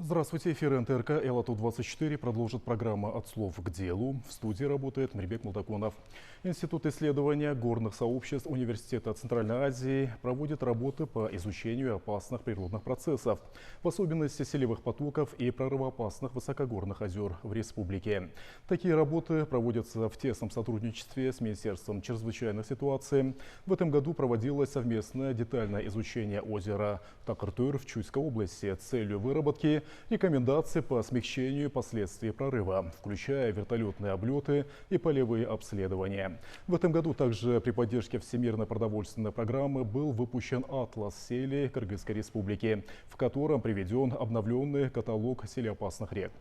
Здравствуйте, эфир НТРК «Эллату-24» продолжит программа «От слов к делу». В студии работает Мирбек Молдакунов. Институт исследования горных сообществ Университета Центральной Азии проводит работы по изучению опасных природных процессов, в особенности селевых потоков и прорывоопасных высокогорных озер в республике. Такие работы проводятся в тесном сотрудничестве с Министерством чрезвычайных ситуаций. В этом году проводилось совместное детальное изучение озера Такыртыр в Чуйской области с целью выработки рекомендации по смягчению последствий прорыва, включая вертолетные облеты и полевые обследования. В этом году также при поддержке Всемирной продовольственной программы был выпущен атлас селей Кыргызской республики, в котором приведен обновленный каталог селеопасных рек,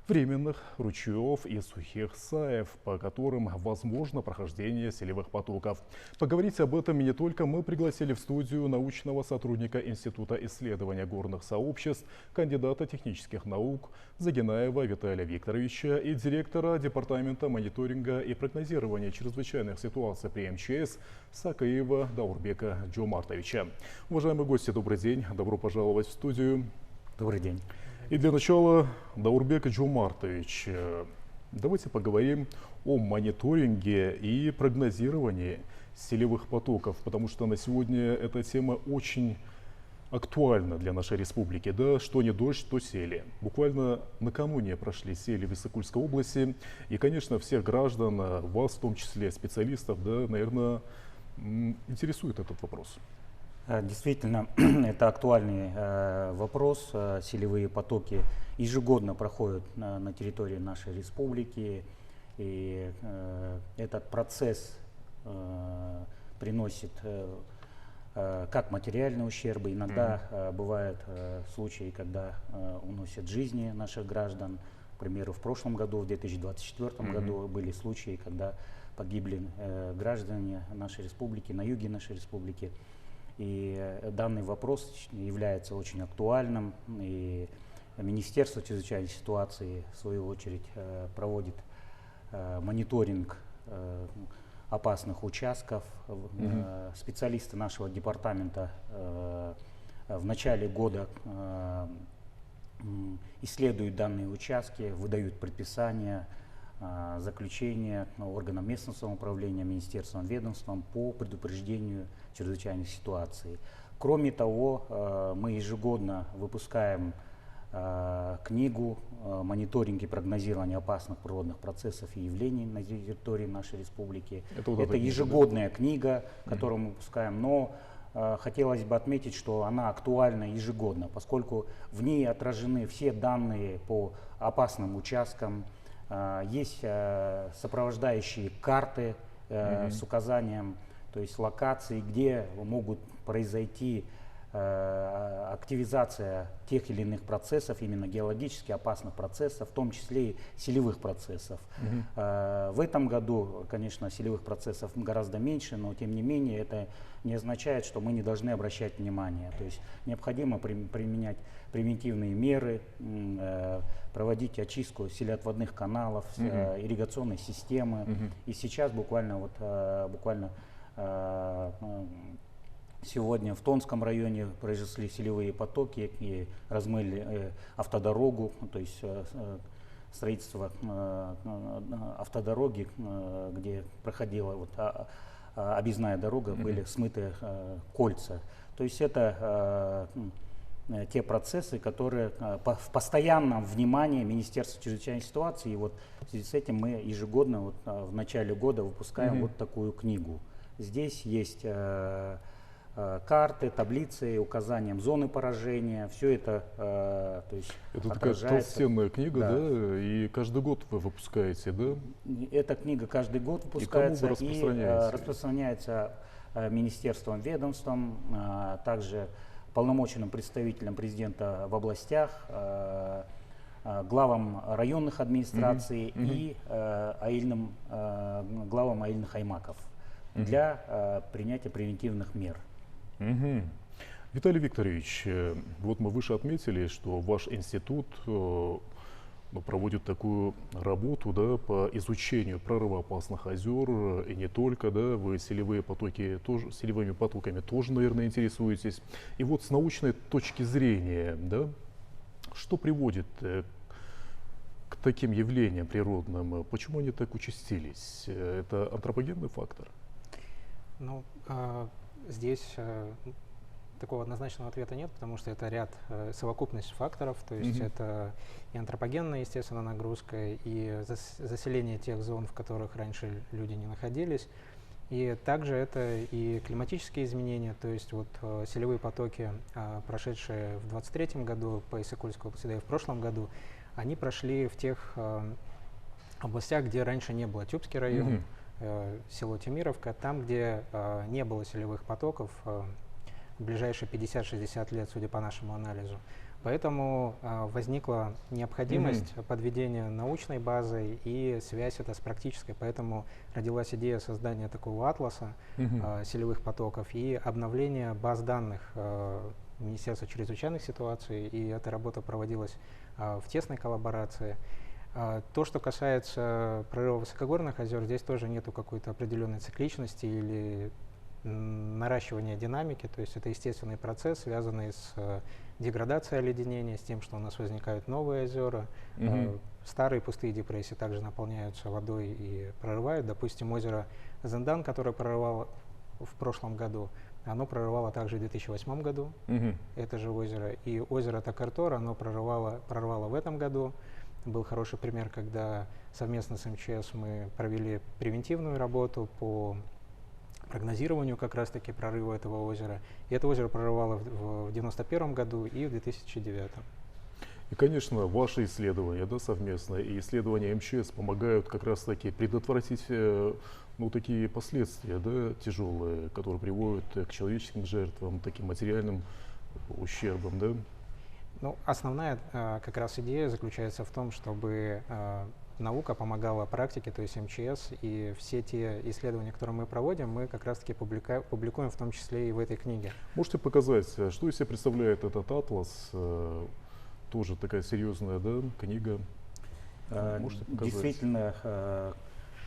временных ручьев и сухих саев, по которым возможно прохождение селевых потоков. Поговорить об этом и не только мы пригласили в студию научного сотрудника Института исследования горных сообществ, кандидата технических наук Загинаева Виталия Викторовича и директора Департамента мониторинга и прогнозирования чрезвычайных ситуаций при МЧС Сакаева Даурбека Джумартовича. Уважаемые гости, добрый день, добро пожаловать в студию. Добрый день. И для начала, Даурбек Джумартович, давайте поговорим о мониторинге и прогнозировании селевых потоков, потому что на сегодня эта тема очень актуальна для нашей республики. Да, что не дождь, то сели. Буквально накануне прошли сели в Иссык-Кульской области. И, конечно, всех граждан, вас в том числе, специалистов, да, наверное, интересует этот вопрос. Действительно, это актуальный вопрос. Селевые потоки ежегодно проходят на территории нашей республики. И этот процесс приносит как материальные ущербы. Иногда бывают случаи, когда уносят жизни наших граждан. К примеру, в прошлом году, в 2024 году, были случаи, когда погибли граждане нашей республики, на юге нашей республики. И данный вопрос является очень актуальным, и Министерство чрезвычайной ситуации, в свою очередь, проводит мониторинг опасных участков. Специалисты нашего департамента в начале года исследуют данные участки, выдают предписания, заключения органам местного самоуправления, министерствам, ведомствам по предупреждению чрезвычайных ситуаций. Кроме того, мы ежегодно выпускаем книгу «Мониторинг и прогнозирование опасных природных процессов и явлений на территории нашей республики». Это ежегодная книга, которую мы выпускаем, но хотелось бы отметить, что она актуальна ежегодно, поскольку в ней отражены все данные по опасным участкам. Есть сопровождающие карты с указанием, то есть локации, где могут произойти активизация тех или иных процессов, именно геологически опасных процессов, в том числе и селевых процессов. В этом году, конечно, селевых процессов гораздо меньше, но тем не менее это не означает, что мы не должны обращать внимание. То есть необходимо применять превентивные меры, проводить очистку селеотводных каналов, ирригационной системы. И сейчас буквально сегодня в Тонском районе произошли селевые потоки и размыли автодорогу, то есть строительство автодороги, где проходила объездная дорога, были смыты кольца. То есть это те процессы, которые в постоянном внимании Министерства чрезвычайной ситуации. И вот в связи с этим мы ежегодно в начале года выпускаем вот такую книгу. Здесь есть карты, таблицы, указанием зоны поражения, все это то есть это такая толстенная книга, да, и каждый год вы выпускаете, да? Эта книга каждый год выпускается и распространяется министерством, ведомством, также полномоченным представителям президента в областях, главам районных администраций и главам аильных аймаков для принятия превентивных мер. Виталий Викторович, вот мы выше отметили, что ваш институт проводит такую работу, да, по изучению прорывоопасных озер, и не только, да, вы селевые потоки тоже, селевыми потоками тоже, наверное, интересуетесь. И вот с научной точки зрения, да, Что приводит к таким явлениям природным? Почему они так участились? Это антропогенный фактор? Ну, здесь такого однозначного ответа нет, потому что это ряд, совокупность факторов, то есть это и антропогенная, естественно, нагрузка, и заселение тех зон, в которых раньше люди не находились, и также это и климатические изменения, то есть вот селевые потоки, прошедшие в 23 году по Иссык-Кульской области, да и в прошлом году, они прошли в тех областях, где раньше не было. Тюбский район, село Темировка, там, где не было селевых потоков в ближайшие 50-60 лет, судя по нашему анализу. Поэтому возникла необходимость подведения научной базы и связь это с практической. Поэтому родилась идея создания такого атласа селевых потоков и обновления баз данных Министерства чрезвычайных ситуаций. И эта работа проводилась в тесной коллаборации. То, что касается прорыва высокогорных озер, здесь тоже нету какой-то определенной цикличности или наращивания динамики, то есть это естественный процесс, связанный с деградацией оледенения, с тем, что у нас возникают новые озера. Старые пустые депрессии также наполняются водой и прорывают. Допустим, озеро Зендан, которое прорывало в прошлом году, оно прорывало также в 2008 году, это же озеро. И озеро Такартор, оно прорвало в этом году. Был хороший пример, когда совместно с МЧС мы провели превентивную работу по прогнозированию как раз-таки прорыва этого озера. И это озеро прорывало в 1991 году и в 2009. И, конечно, ваши исследования, да, совместные, и исследования МЧС помогают как раз-таки предотвратить ну, такие последствия, да, тяжелые, которые приводят к человеческим жертвам, таким материальным ущербам, да? Ну, основная как раз идея заключается в том, чтобы наука помогала практике, то есть МЧС, и все те исследования, которые мы проводим, мы как раз-таки публикуем в том числе и в этой книге. Можете показать, что из себя представляет этот атлас? Тоже такая серьезная, да, книга. Можете показать? Действительно,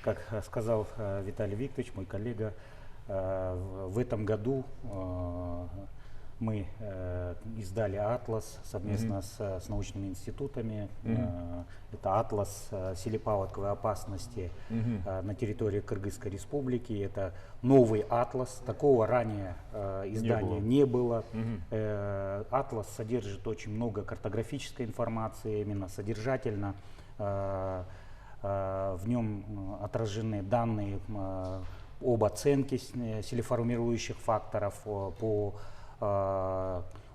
как сказал Виталий Викторович, мой коллега, в этом году мы издали атлас совместно с научными институтами. Это атлас селепаводковой опасности на территории Кыргызской республики. Это новый атлас. Такого ранее издания не было. Атлас содержит очень много картографической информации, именно содержательно. В нем отражены данные об оценке селеформирующих факторов, по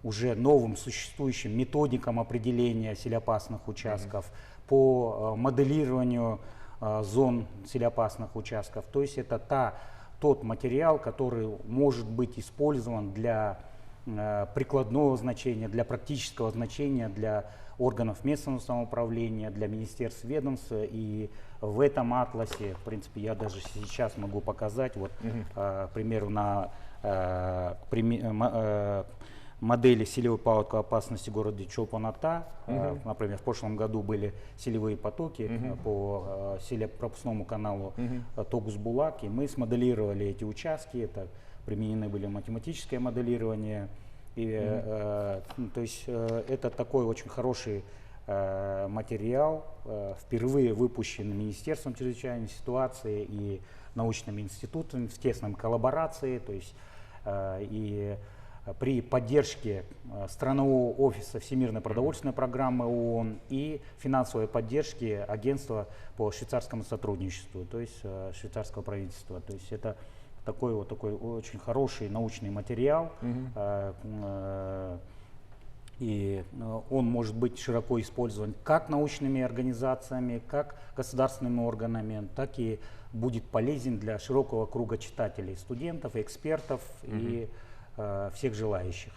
уже новым существующим методикам определения селеопасных участков, по моделированию зон селеопасных участков. То есть это тот материал, который может быть использован для прикладного значения, для практического значения, для органов местного самоуправления, для министерств, ведомств. И в этом атласе, в принципе, я даже сейчас могу показать, вот, к примеру, на модели селевой паводковой опасности в городе Чолпан-Ата. Например, в прошлом году были селевые потоки по селепропускному каналу Тогус-Булак, и мы смоделировали эти участки. Это применены были математическое моделирование. И, то есть это такой очень хороший материал, впервые выпущен Министерством чрезвычайной ситуации и научными институтами в тесной коллаборации, то есть и при поддержке странового офиса Всемирной продовольственной программы ООН и финансовой поддержки агентства по швейцарскому сотрудничеству, то есть швейцарского правительства. То есть это такой очень хороший научный материал, и он может быть широко использован как научными организациями, как государственными органами, так и будет полезен для широкого круга читателей, студентов, экспертов и всех желающих.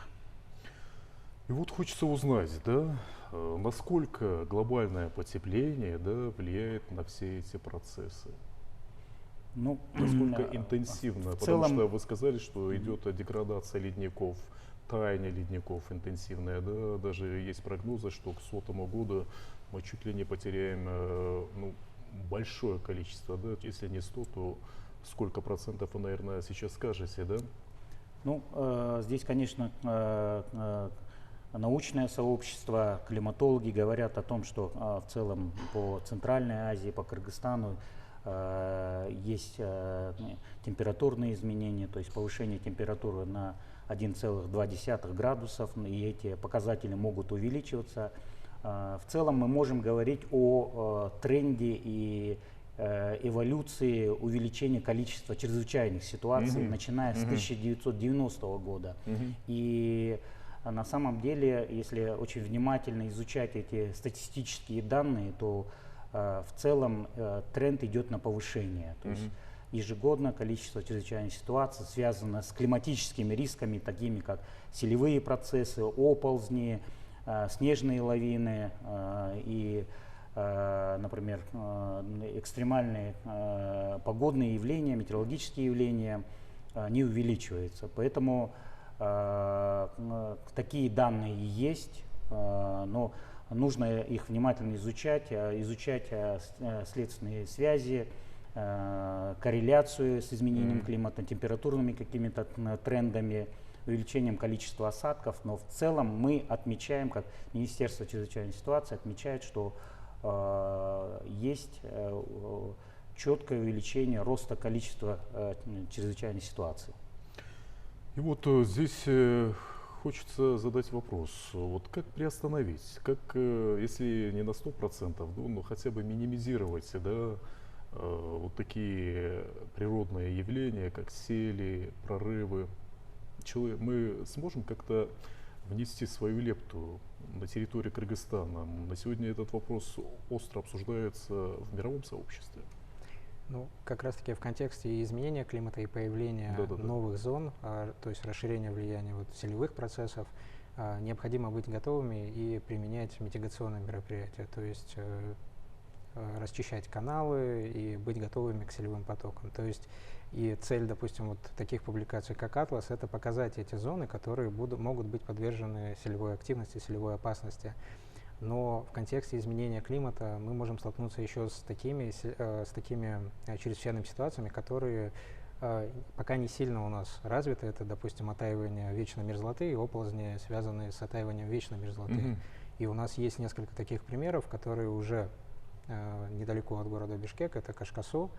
И вот хочется узнать, да, насколько глобальное потепление, да, влияет на все эти процессы? Ну, насколько интенсивно? Потому что вы сказали, что идет деградация ледников, таяние ледников интенсивное, да, даже есть прогнозы, что к 100 году мы чуть ли не потеряем ну, большое количество, да, если не 100, то сколько процентов вы, наверное, сейчас скажете, да? Ну, здесь, конечно, научное сообщество, климатологи говорят о том, что в целом по Центральной Азии, по Кыргызстану есть температурные изменения, то есть повышение температуры на 1,2 градусов, и эти показатели могут увеличиваться. В целом мы можем говорить о тренде и эволюции увеличения количества чрезвычайных ситуаций, начиная с 1990 года. И на самом деле, если очень внимательно изучать эти статистические данные, то в целом тренд идет на повышение. То есть ежегодно количество чрезвычайных ситуаций связано с климатическими рисками, такими как селевые процессы, оползни, снежные лавины и, например, экстремальные погодные явления, метеорологические явления, не увеличиваются. Поэтому такие данные есть, но нужно их внимательно изучать, следственные связи, корреляцию с изменением климата, температурными какими-то трендами, увеличением количества осадков. Но в целом мы отмечаем, как Министерство чрезвычайной ситуации отмечает, что есть четкое увеличение роста количества чрезвычайных ситуаций. И вот здесь хочется задать вопрос, вот как приостановить, как, если не на 100%, но хотя бы минимизировать, да, вот такие природные явления, как сели, прорывы. Мы сможем как-то внести свою лепту на территории Кыргызстана? На сегодня этот вопрос остро обсуждается в мировом сообществе. Ну, как раз-таки в контексте изменения климата и появления новых зон, то есть расширения влияния селевых процессов, необходимо быть готовыми и применять митигационные мероприятия, то есть расчищать каналы и быть готовыми к селевым потокам. То есть и цель, допустим, таких публикаций, как «Атлас», это показать эти зоны, которые могут быть подвержены селевой активности, селевой опасности. Но в контексте изменения климата мы можем столкнуться еще с такими чрезвычайными ситуациями, которые пока не сильно у нас развиты. Это, допустим, оттаивание вечной мерзлоты и оползни, связанные с оттаиванием вечной мерзлоты. И у нас есть несколько таких примеров, которые уже недалеко от города Бишкек, это Кашкасу,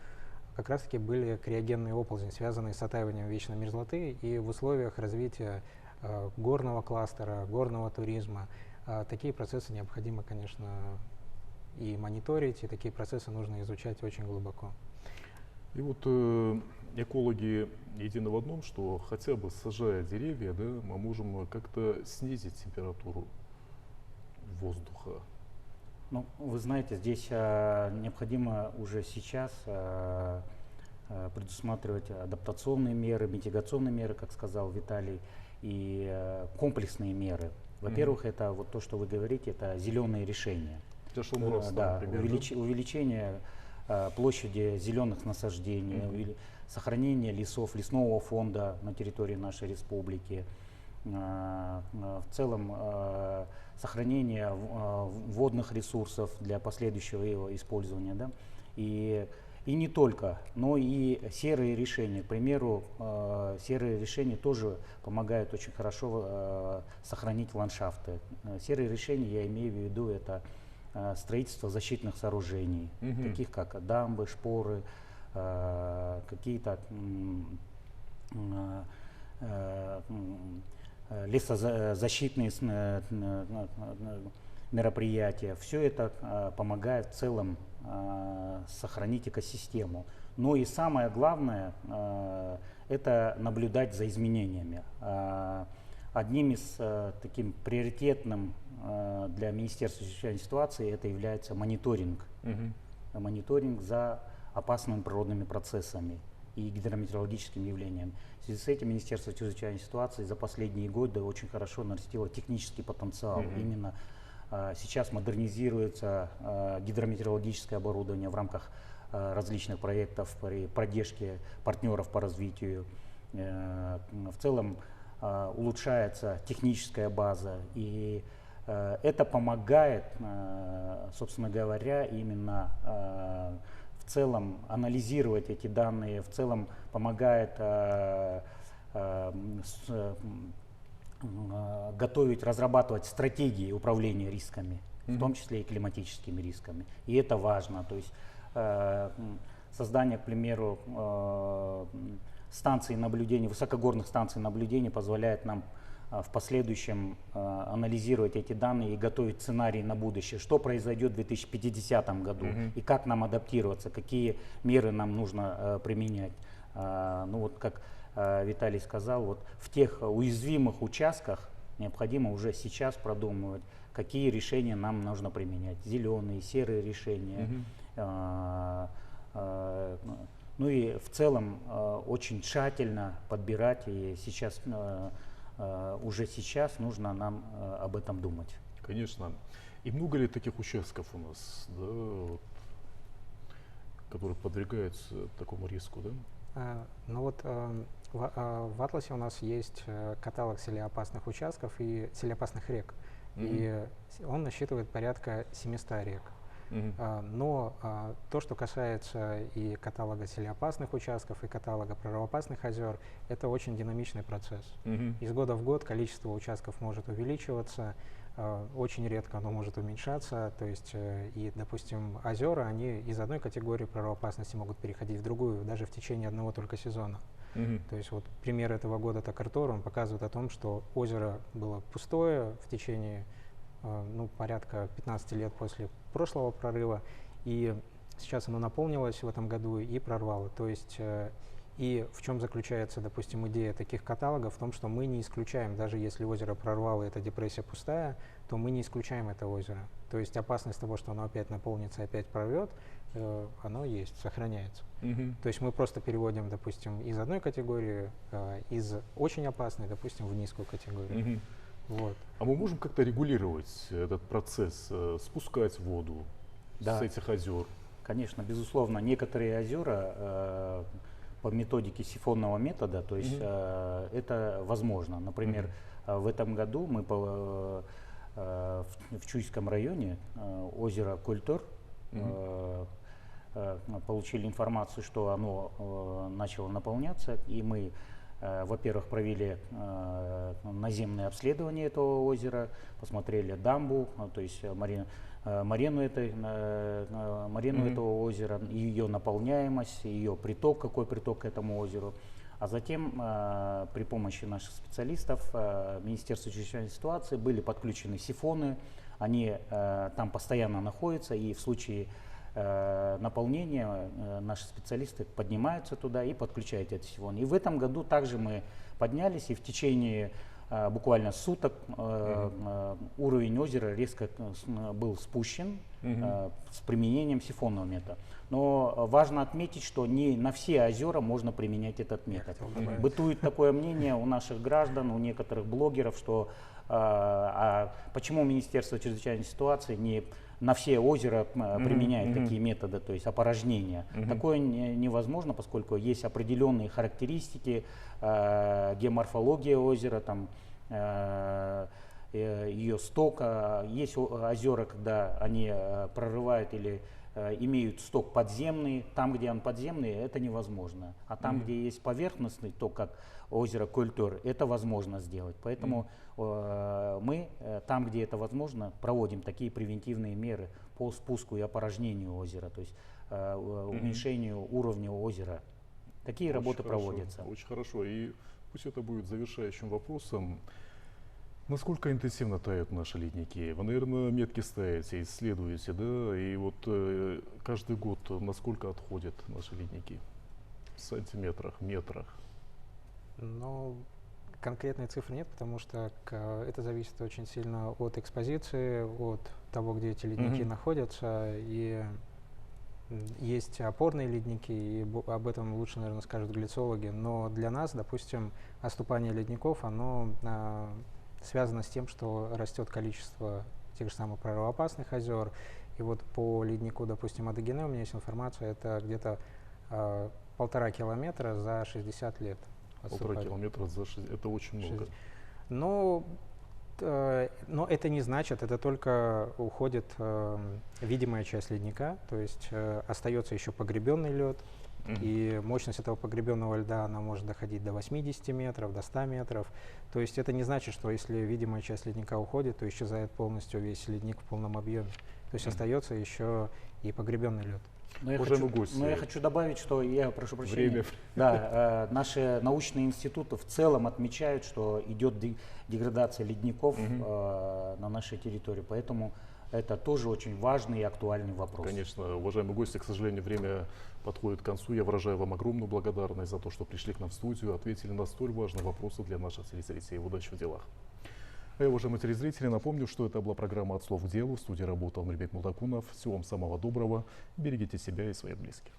как раз-таки были криогенные оползни, связанные с оттаиванием вечной мерзлоты, и в условиях развития горного кластера, горного туризма такие процессы необходимо, конечно, и мониторить, и такие процессы нужно изучать очень глубоко. И вот экологи едины в одном, что хотя бы сажая деревья, да, мы можем как-то снизить температуру воздуха. Ну, вы знаете, здесь необходимо уже сейчас предусматривать адаптационные меры, митигационные меры, как сказал Виталий, и комплексные меры. Во-первых, это вот то, что вы говорите, это зеленые решения. Да, увеличение площади зеленых насаждений, сохранение лесов, лесного фонда на территории нашей республики, в целом сохранение водных ресурсов для последующего его использования. Да? И не только, но и серые решения. К примеру, серые решения тоже помогают очень хорошо сохранить ландшафты. Серые решения, я имею в виду, это строительство защитных сооружений, таких как дамбы, шпоры, какие-то лесозащитные мероприятия. Все это помогает в целом сохранить экосистему. Но и самое главное это наблюдать за изменениями. Одним из таким приоритетным для Министерства чрезвычайной ситуации это является мониторинг. Мониторинг за опасными природными процессами и гидрометеорологическими явлениями. В связи с этим Министерство чрезвычайной ситуации за последние годы очень хорошо нарастило технический потенциал. Именно сейчас модернизируется гидрометеорологическое оборудование в рамках различных проектов при поддержке партнеров по развитию. В целом улучшается техническая база, и это помогает, собственно говоря, именно в целом анализировать эти данные, в целом помогает готовить, разрабатывать стратегии управления рисками, в том числе и климатическими рисками. И это важно. То есть создание, к примеру, станций наблюдения, высокогорных станций наблюдения позволяет нам в последующем анализировать эти данные и готовить сценарий на будущее, что произойдет в 2050 году и как нам адаптироваться, какие меры нам нужно применять. Ну вот как Виталий сказал, вот в тех уязвимых участках необходимо уже сейчас продумывать, какие решения нам нужно применять. Зеленые, серые решения. Ну и в целом очень тщательно подбирать, и сейчас, уже сейчас нужно нам об этом думать. Конечно. И много ли таких участков у нас, да, вот, которые подвергаются такому риску, да? Ну вот в Атласе у нас есть каталог селеопасных участков и селеопасных рек. И он насчитывает порядка 700 рек. Но то, что касается и каталога селеопасных участков, и каталога прорывоопасных озер, это очень динамичный процесс. Из года в год количество участков может увеличиваться, очень редко оно может уменьшаться. То есть, и, допустим, озера, они из одной категории прорывоопасности могут переходить в другую, даже в течение одного только сезона. То есть вот пример этого года Такартор, он показывает о том, что озеро было пустое в течение порядка 15 лет после прошлого прорыва, и сейчас оно наполнилось в этом году и прорвало. То есть и в чем заключается, допустим, идея таких каталогов? В том, что мы не исключаем, даже если озеро прорвало и эта депрессия пустая, то мы не исключаем это озеро. То есть опасность того, что оно опять наполнится, опять прорвет, оно есть, сохраняется. То есть мы просто переводим, допустим, из одной категории, из очень опасной, допустим, в низкую категорию. Вот. А мы можем как-то регулировать этот процесс, спускать воду с этих озер? Конечно, безусловно. Некоторые озера по методике сифонного метода, то есть это возможно. Например, в этом году мы в Чуйском районе озеро Культур получили информацию, что оно начало наполняться, и мы, во-первых, провели наземное обследование этого озера, посмотрели дамбу, то есть марину этого озера, ее наполняемость, ее приток, какой приток к этому озеру. А затем при помощи наших специалистов Министерства чрезвычайной ситуации были подключены сифоны, они там постоянно находятся, и в случае наполнения наши специалисты поднимаются туда и подключают эти сифоны. И в этом году также мы поднялись, и в течение буквально суток уровень озера резко был спущен с применением сифонного метода. Но важно отметить, что не на все озера можно применять этот метод. Бытует такое мнение у наших граждан, у некоторых блогеров, что почему Министерство чрезвычайной ситуации не на все озера применяет такие методы, то есть опорожнения. Такое невозможно, поскольку есть определенные характеристики, геоморфология озера, там, ее стока. Есть озера, когда они прорывают или имеют сток подземный. Там, где он подземный, это невозможно. А там, где есть поверхностный ток, как озеро Культур, это возможно сделать. Поэтому мы там, где это возможно, проводим такие превентивные меры по спуску и опорожнению озера, то есть уменьшению уровня озера. Такие работы проводятся. Очень хорошо. И пусть это будет завершающим вопросом. Насколько интенсивно тают наши ледники? Вы, наверное, метки ставите, исследуете, да? И вот каждый год насколько отходят наши ледники? В сантиметрах, метрах? Ну, конкретной цифры нет, потому что это зависит очень сильно от экспозиции, от того, где эти ледники находятся. И есть опорные ледники, и об этом лучше, наверное, скажут глицологи. Но для нас, допустим, оступание ледников, оно связано с тем, что растет количество тех же самых прорывоопасных озер. И вот по леднику, допустим, Адыгене, у меня есть информация, это где-то 1,5 километра за 60 лет. 1,5 километра за 60, это очень много. Но это не значит, это только уходит видимая часть ледника, то есть остается еще погребенный лед, И мощность этого погребенного льда, она может доходить до 80 метров, до 100 метров. То есть это не значит, что если видимая часть ледника уходит, то исчезает полностью весь ледник в полном объеме. То есть остается еще и погребенный лед. Но я, Уважаемые гости, хочу добавить, что я прошу прощения. время. Да, наши научные институты в целом отмечают, что идет деградация ледников на нашей территории, поэтому это тоже очень важный и актуальный вопрос. Конечно, уважаемые гости, к сожалению, время подходит к концу. Я выражаю вам огромную благодарность за то, что пришли к нам в студию, ответили на столь важные вопросы для наших телезрителей. Удачи в делах. Уважаемые телезрители, напомню, что это была программа «От слов к делу». В студии работал Мирбек Мулдакунов. Всего вам самого доброго. Берегите себя и своих близких.